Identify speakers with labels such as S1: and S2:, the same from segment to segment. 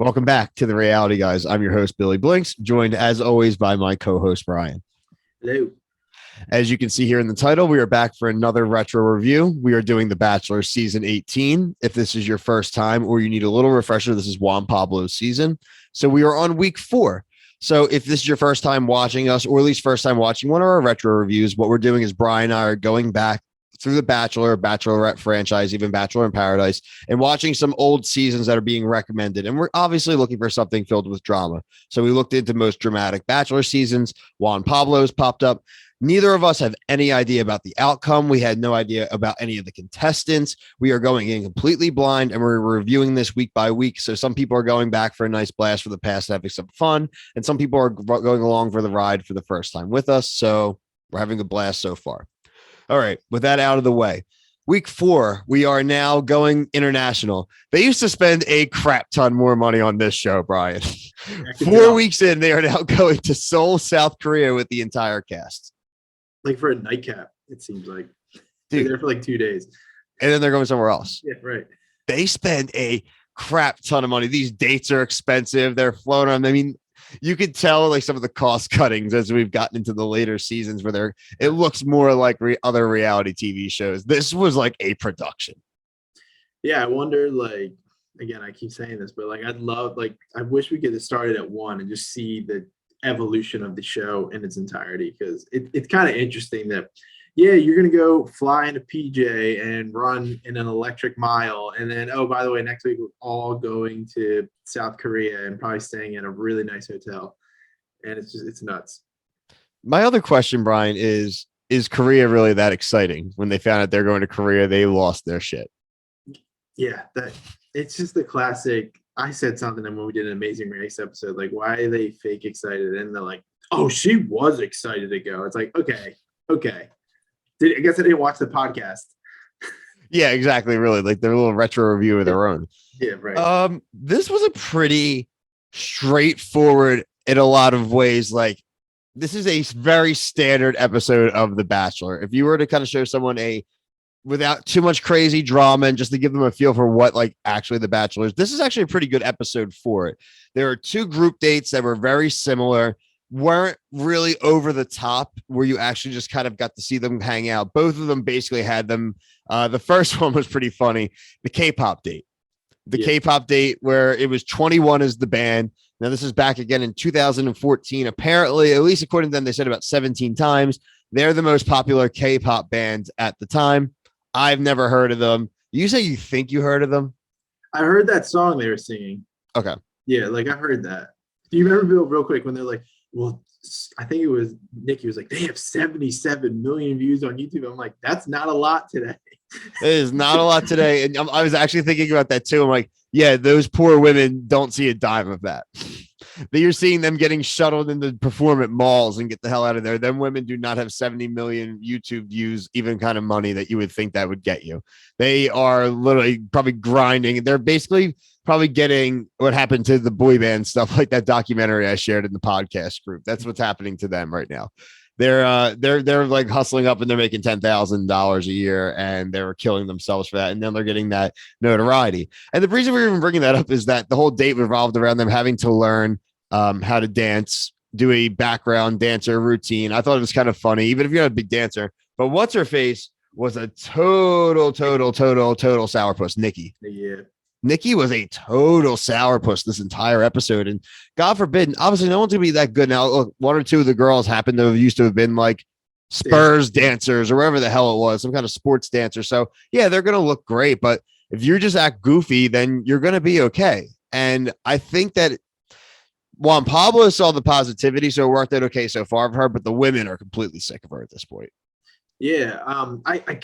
S1: Welcome back to the Reality Guys. I'm your host, Billy Blinks, joined as always by my co-host, Brian.
S2: Hello.
S1: As you can see here in the title, we are back for another retro review. We are doing The Bachelor season 18. If this is your first time or you need a little refresher, this is Juan Pablo's season. So we are on week 4. So if this is your first time watching us, or at least first time watching one of our retro reviews, what we're doing is Brian and I are going back through the Bachelor, Bachelorette franchise, even Bachelor in Paradise, and watching some old seasons that are being recommended. And we're obviously looking for something filled with drama. So we looked into most dramatic Bachelor seasons. Juan Pablo's popped up. Neither of us have any idea about the outcome. We had no idea about any of the contestants. We are going in completely blind, and we're reviewing this week by week. So some people are going back for a nice blast for the past, having some fun, and some people are going along for the ride for the first time with us. So we're having a blast so far. All right, with that out of the way, week 4, we are now going international. They used to spend a crap ton more money on this show, Brian. 4 weeks in, they are now going to Seoul, South Korea with the entire cast.
S2: Like for a nightcap, it seems like.
S1: Dude.
S2: They're there for like 2 days.
S1: And then they're going somewhere else.
S2: Yeah, right.
S1: They spend a crap ton of money. These dates are expensive. They're flown on. I mean, you could tell like some of the cost cuttings as we've gotten into the later seasons where it looks more like other reality TV shows. This was like a production.
S2: Yeah, I wonder, like, again, I keep saying this, but like, I wish we could have started at 1 and just see the evolution of the show in its entirety, because it's kind of interesting that, yeah, you're going to go fly into PJ and run in an electric mile. And then, oh, by the way, next week we're all going to South Korea and probably staying in a really nice hotel. And it's nuts.
S1: My other question, Brian, is Korea really that exciting? When they found out they're going to Korea, they lost their shit.
S2: Yeah, it's just the classic. I said something when we did an Amazing Race episode, like, why are they fake excited? And they're like, oh, she was excited to go. It's like, okay. I guess I didn't watch the podcast.
S1: Yeah, exactly. Really, like their little retro review of their own.
S2: Yeah, right.
S1: This was a pretty straightforward in a lot of ways. Like, this is a very standard episode of The Bachelor. If you were to kind of show someone without too much crazy drama and just to give them a feel for what like actually The Bachelor is, this is actually a pretty good episode for it. There are 2 group dates that were very similar, weren't really over the top, where you actually just kind of got to see them hang out. Both of them basically had them. The first one was pretty funny. The K-pop date. K-pop date where it was 21 as the band. Now this is back again in 2014. Apparently, at least according to them, they said about 17 times. They're the most popular K-pop band at the time. I've never heard of them. You say you think you heard of them?
S2: I heard that song they were singing.
S1: Okay.
S2: Yeah, like I heard that. Do you remember, Bill, real quick, when they're like, well, I think it was Nikki was like, they have 77 million views on YouTube. I'm like, that's not a lot today.
S1: It is not a lot today. And I was actually thinking about that too. I'm like, yeah, those poor women don't see a dime of that. You're seeing them getting shuttled into perform at malls and get the hell out of there. Them women do not have 70 million YouTube views, even kind of money that you would think that would get you. They are literally probably grinding. They're basically probably getting what happened to the boy band stuff, like that documentary I shared in the podcast group. That's what's happening to them right now. They're like hustling up and they're making $10,000 a year and they're killing themselves for that. And then they're getting that notoriety. And the reason we're even bringing that up is that the whole date revolved around them having to learn how to dance, do a background dancer routine. I thought it was kind of funny, even if you're not a big dancer. But what's her face was a total sourpuss, Nikki.
S2: Yeah.
S1: Nikki was a total sourpuss this entire episode. And God forbid, obviously no one's gonna be that good. Now, look, 1 or 2 of the girls happen to have used to have been like Spurs dancers or wherever the hell it was, some kind of sports dancer. So yeah, they're gonna look great. But if you're just act goofy, then you're gonna be okay. And I think that Juan Pablo saw the positivity, so it worked out okay so far for her, but the women are completely sick of her at this point.
S2: Yeah. I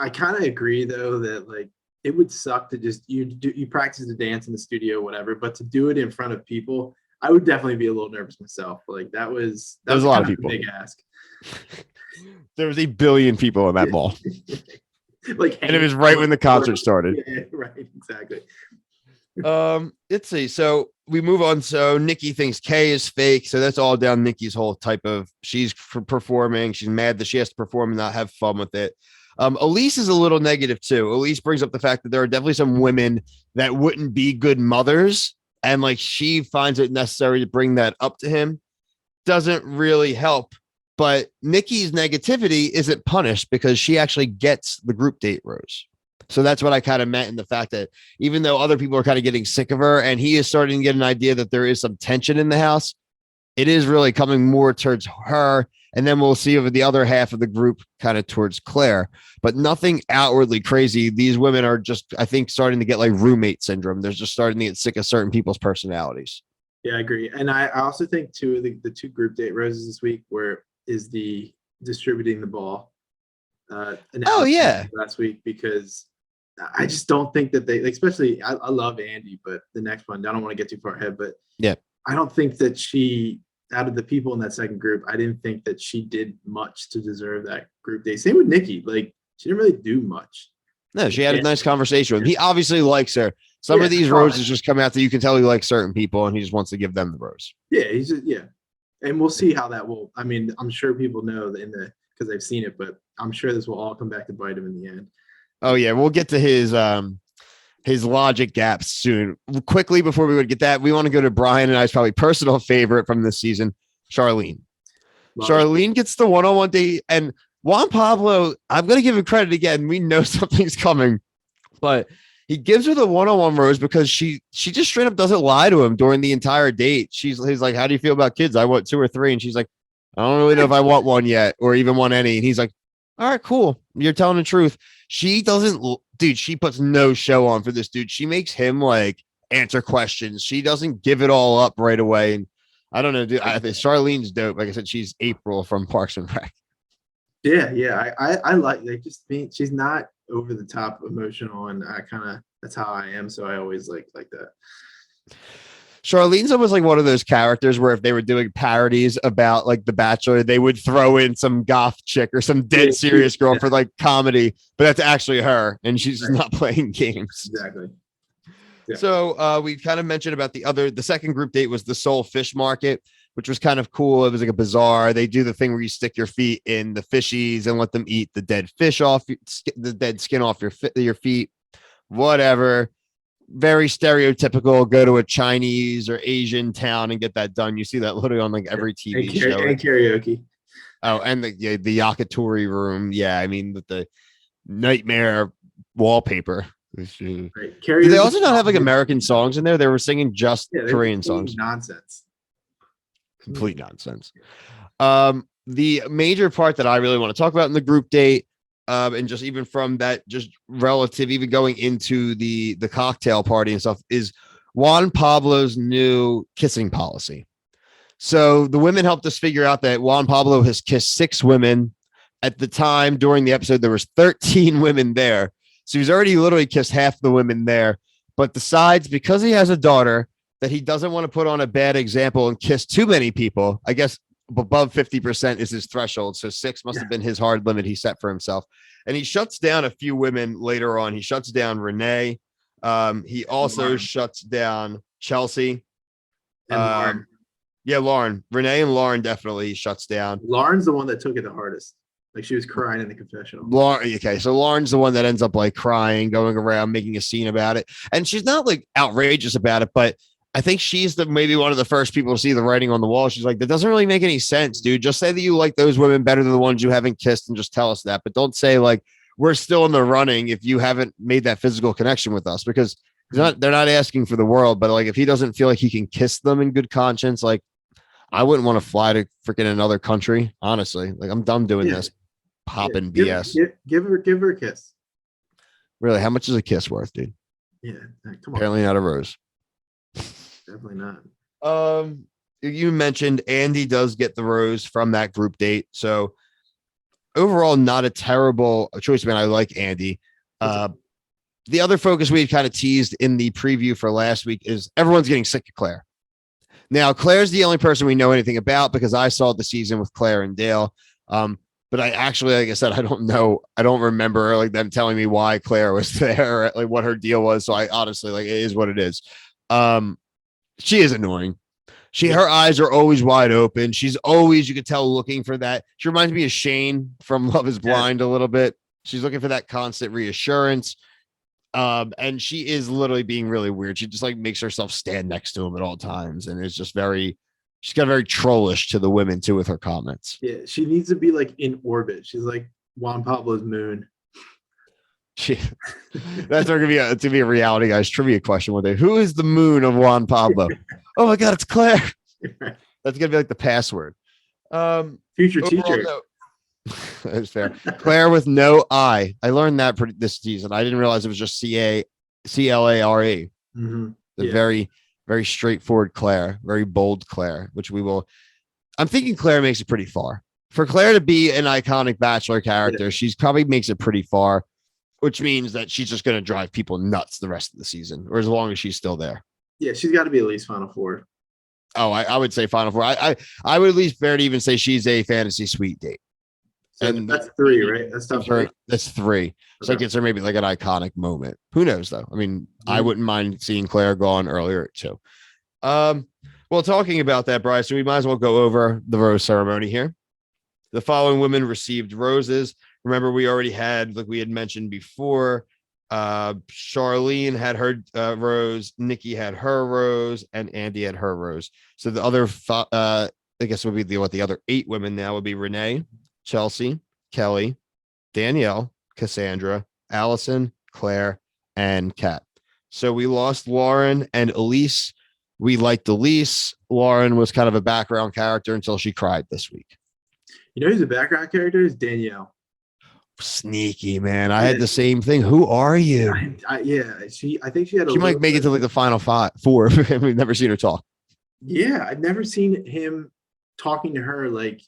S2: kind of agree though that like it would suck to just you practice the dance in the studio, whatever, but to do it in front of people, I would definitely be a little nervous myself. Like that was
S1: a lot of people.
S2: A big ask.
S1: There was 1 billion people in that mall.
S2: Like,
S1: and it was right when the concert started.
S2: Yeah, right, exactly.
S1: Let's see. So we move on. So Nikki thinks Kay is fake. So that's all down Nikki's whole type of she's performing. She's mad that she has to perform and not have fun with it. Elise is a little negative too. Elise brings up the fact that there are definitely some women that wouldn't be good mothers and like she finds it necessary to bring that up to him doesn't really help. But Nikki's negativity isn't punished because she actually gets the group date rose. So that's what I kind of meant in the fact that even though other people are kind of getting sick of her and he is starting to get an idea that there is some tension in the house, it is really coming more towards her. And then we'll see over the other half of the group kind of towards Claire, but nothing outwardly crazy. These women are just, I think, starting to get like roommate syndrome. They're just starting to get sick of certain people's personalities.
S2: Yeah, I agree. And I also think too, the two group date roses this week is the distributing the ball. Last week, because I just don't think that they, like, especially I love Andy, but the next one, I don't want to get too far ahead, but
S1: yeah,
S2: I don't think that she, out of the people in that second group, I didn't think that she did much to deserve that group date. Same with Nikki. Like, she didn't really do much.
S1: No, she had a nice conversation with him. He obviously likes her. Some of these roses just come out that you can tell he likes certain people and he just wants to give them the rose.
S2: Yeah, he's just, yeah. And we'll see how that will, I mean, I'm sure people know because they've seen it, but I'm sure this will all come back to bite him in the end.
S1: Oh yeah, we'll get to his logic gaps soon. Quickly before we would get that, we want to go to Brian and I's probably personal favorite from this season, Sharleen. Sharleen gets the one-on-one date, and Juan Pablo, I'm going to give him credit again. We know something's coming, but he gives her the one-on-one rose because she just straight up doesn't lie to him during the entire date. He's like, how do you feel about kids? I want 2 or 3. And she's like, I don't really know if I want one yet or even want any. And he's like, all right, cool. You're telling the truth. She doesn't, dude, she puts no show on for this dude. She makes him like answer questions. She doesn't give it all up right away. And I don't know, dude. I think Charlene's dope. Like I said, she's April from Parks and Rec.
S2: Yeah. I like just being, she's not over the top emotional, and that's how I am. So I always like that.
S1: Charlene's almost like one of those characters where if they were doing parodies about like The Bachelor, they would throw in some goth chick or some dead serious girl for like comedy, but that's actually her, and she's just not playing games.
S2: Exactly. Yeah.
S1: So we kind of mentioned about the second group date was the Seoul fish market, which was kind of cool. It was like a bazaar. They do the thing where you stick your feet in the fishies and let them eat the dead fish off, the dead skin off your feet, whatever. Very stereotypical. Go to a Chinese or Asian town and get that done. You see that literally on like every TV show.
S2: And karaoke.
S1: Oh, and the yakitori room. Yeah, I mean with the nightmare wallpaper.
S2: Right.
S1: Do they also not have like American songs in there? They were singing just Korean songs.
S2: Nonsense.
S1: Complete nonsense. The major part that I really want to talk about in the group date, and just even from that, just relative, even going into the cocktail party and stuff, is Juan Pablo's new kissing policy. So the women helped us figure out that Juan Pablo has kissed 6 women. At the time during the episode, there was 13 women there. So he's already literally kissed half the women there, but decides because he has a daughter that he doesn't want to put on a bad example and kiss too many people. I guess above 50% is his threshold. So 6 must have been his hard limit he set for himself. And he shuts down a few women later on. He shuts down Renee. He also shuts down Chelsea.
S2: And Lauren.
S1: Yeah, Lauren. Renee and Lauren definitely shuts down.
S2: Lauren's the one that took it the hardest. Like she was crying in the confessional.
S1: Okay, so Lauren's the one that ends up like crying, going around, making a scene about it. And she's not like outrageous about it, but I think she's maybe one of the first people to see the writing on the wall. She's like, that doesn't really make any sense, dude. Just say that you like those women better than the ones you haven't kissed and just tell us that. But don't say like, we're still in the running if you haven't made that physical connection with us, because they're not asking for the world. But like, if he doesn't feel like he can kiss them in good conscience, like I wouldn't want to fly to freaking another country. Honestly, like I'm done doing this. Popping BS.
S2: Give her a kiss.
S1: Really? How much is a kiss worth, dude?
S2: Yeah, come on.
S1: Apparently not a rose.
S2: Definitely not.
S1: You mentioned Andy does get the rose from that group date. So overall, not a terrible choice, man. I like Andy. The other focus we had kind of teased in the preview for last week is everyone's getting sick of Clare. Now, Claire's the only person we know anything about because I saw the season with Clare and Dale. But I actually, like I said, I don't know. I don't remember like them telling me why Clare was there, or, like what her deal was. So I honestly, like, it is what it is. She is annoying. Her eyes are always wide open. She's always, you could tell, looking for that. She reminds me of Shane from Love is Blind a little bit. She's looking for that constant reassurance. And she is literally being really weird. She just like makes herself stand next to him at all times, and it's just she's got very trollish to the women too with her comments.
S2: Yeah, she needs to be like in orbit. She's like Juan Pablo's moon.
S1: That's gonna be a Reality Guys trivia question one day. Who is the moon of Juan Pablo? Oh my god, it's Clare. That's gonna be like the password.
S2: Future teacher.
S1: No, that's fair. Clare with no I. I learned that this season. I didn't realize it was just Clare.
S2: Mm-hmm.
S1: The very, very straightforward Clare, very bold Clare, which we will. I'm thinking Clare makes it pretty far. For Clare to be an iconic Bachelor character, she's probably makes it pretty far, which means that she's just going to drive people nuts the rest of the season, or as long as she's still there.
S2: Yeah, she's got to be at least Final Four.
S1: Oh, I would say Final Four. I would at least fair to even say she's a fantasy sweet date.
S2: So and that's 3, right? That's tough.
S1: That's 3. So it gets her maybe like an iconic moment. Who knows though? I mean, I wouldn't mind seeing Clare gone earlier too. Well, talking about that, Bryce, so we might as well go over the rose ceremony here. The following women received roses. Remember, we already had, like we had mentioned before, Sharleen had her rose, Nikki had her rose, and Andy had her rose. So the other, I guess would be the other 8 women now would be Renee, Chelsea, Kelly, Danielle, Cassandra, Allison, Clare, and Kat. So we lost Lauren and Elise. We liked Elise. Lauren was kind of a background character until she cried this week.
S2: You know who's a background character? Is Danielle.
S1: Sneaky, man. I had the same thing. Who are you?
S2: I think she had.
S1: She might make it to like the final 4. We've never seen her talk.
S2: Yeah, I've never seen him talking to her like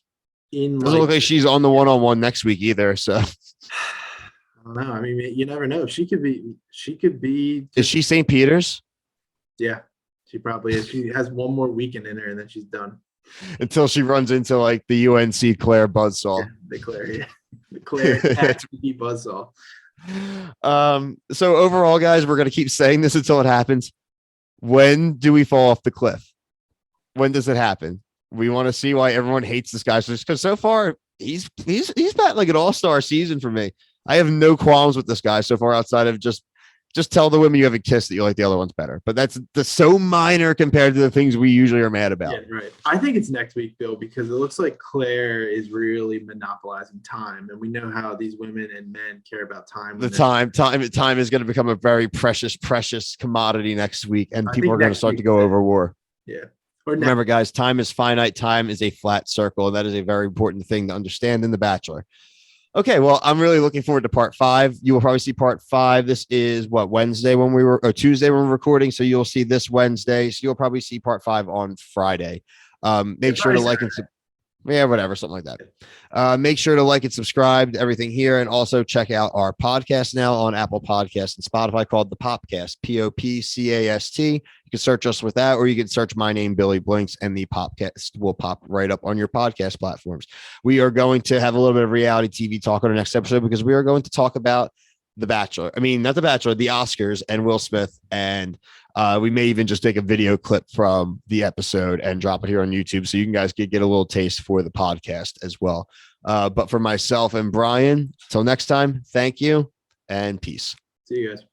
S2: in.
S1: Doesn't look like she's on the one-on-one next week either. So
S2: I don't know. I mean, you never know. She could be.
S1: Is she St. Peter's?
S2: Yeah, she probably is. She has one more weekend in her, and then she's done.
S1: Until she runs into like the UNC Clare buzzsaw.
S2: Yeah, the Clare, yeah. The Clare buzzsaw.
S1: So overall, guys, we're gonna keep saying this until it happens. When do we fall off the cliff? When does it happen? We want to see why everyone hates this guy. Because so far he's been like an all-star season for me. I have no qualms with this guy so far, outside of just tell the women you haven't kissed that you like the other ones better. But that's so minor compared to the things we usually are mad about.
S2: Yeah, right. I think it's next week, Bill, because it looks like Claire is really monopolizing time, and we know how these women and men care about time.
S1: Time is going to become a very precious commodity next week, and people are going to start to go over war.
S2: Yeah.
S1: Remember, guys, time is finite. Time is a flat circle, and that is a very important thing to understand in The Bachelor. Okay, well, I'm really looking forward to part 5. You will probably see part 5. This is Tuesday when we were recording. So you'll see this Wednesday. So you'll probably see part 5 on Friday. Make sure to like and something like that. Make sure to like and subscribe to everything here, and also check out our podcast now on Apple Podcasts and Spotify called the POPcast, POPcast. You can search us with that, or you can search my name, Billy Blinks, and the POPcast will pop right up on your podcast platforms. We are going to have a little bit of reality TV talk on the next episode, because we are going to talk about The Bachelor. I mean, not The Bachelor, the Oscars and Will Smith. And we may even just take a video clip from the episode and drop it here on YouTube, so you guys can get a little taste for the podcast as well. But for myself and Brian, till next time, thank you and peace.
S2: See you guys.